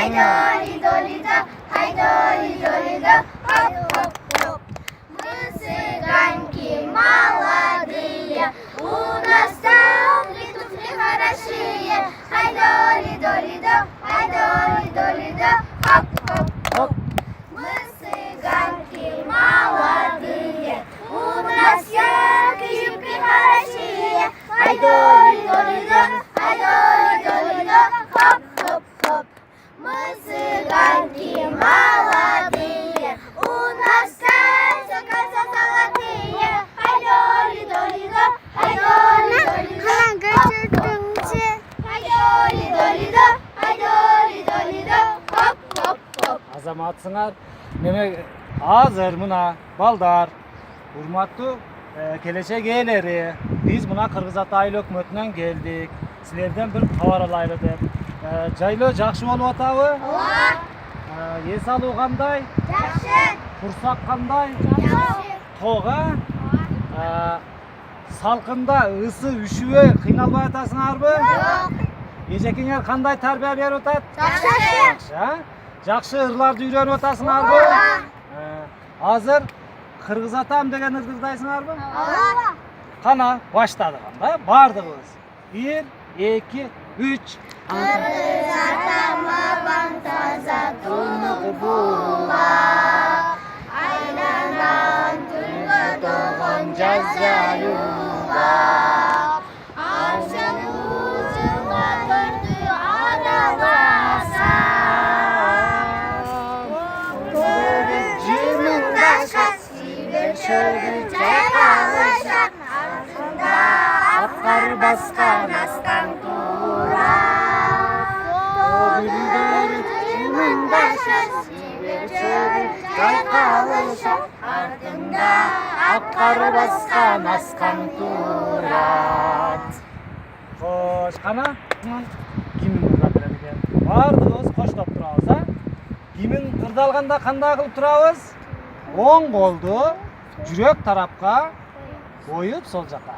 Haydari dolido, haydari dolido, хоп, хоп, хоп. Мы цыганки молодые, у нас туфли хорошие. Haydari dolido, haydari dolido, хоп, хоп, хоп. Мы цыганки молодые, у нас юбки хорошие. Haydari dolido, haydari dolido, хоп, хоп, хоп. Мы цыганки молодые, у нас кольца золотые. Haydari dolido, haydari dolido, haydari dolido, haydari dolido, хоп, хоп, хоп. Азаматсыңар. Неме азыр мына балдар, урматтуу келечек ээлери, биз мына Кыргыз Ата айыл өкмөтүнөн келдик. Силерден бир кабар алайлы деп. Жайлоо жакшы болуп атабы? Ооба. Эс алуу кандай? Жакшы. Курсак кандай? Жакшы. Тога? Салкында ысы үшүбөй кыйналбай атасыңарбы? Жок. Эжекеңер кандай тарбия берип атат? Жакшы. Жакшы ырларды үйрөнүп атасыңарбы? Азыр Кыргыз атам деген ырдырдайсыңарбы? Ооба. Кана баштадык анда бардыгыбыз. 1, 2, 3. Кыргыз атама бантаза тунук була. Айланан күнгө толгон жазжаюла. Аршын узуна төрдү араласа. Жымыңдашат, сибир чөлдү жайкалышат. Артында аттар баскан астан тура. Жымыңдашат, сибир чөлдү жайкалышат. Артында аттар баскан астан турат. Хош, кана? Кимин ырдап берет экен? Бардыгыбыз коштоп турабыз, а? Кимин ырдалганда кандай кылып турабыз? Оң колду жүрөк тарапка коюп сол жака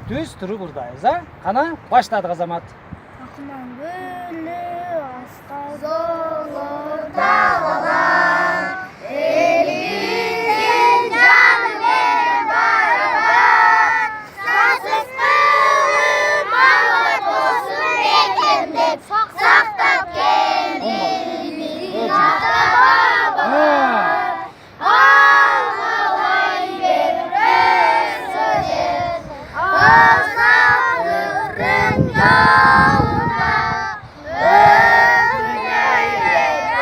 түз туруп ырдайбыз, а? Кана баштадык Азамат. Акман гүлү аска золор далалар. Элиңден жаны менен барабар. Сасыз кылым алып болсун экен деп сактап келдим ата бабам. Алгалай бер сөзün, azaldırın yoluna. Ömrüyle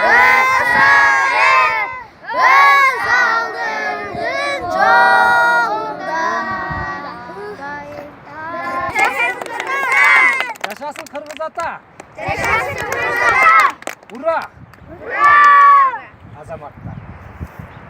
vesaire, öz aldırdın yoluna. Жашасын Кыргыз ата! Yaşasın Kırgız Ata! Ура! Hurra! Азамат.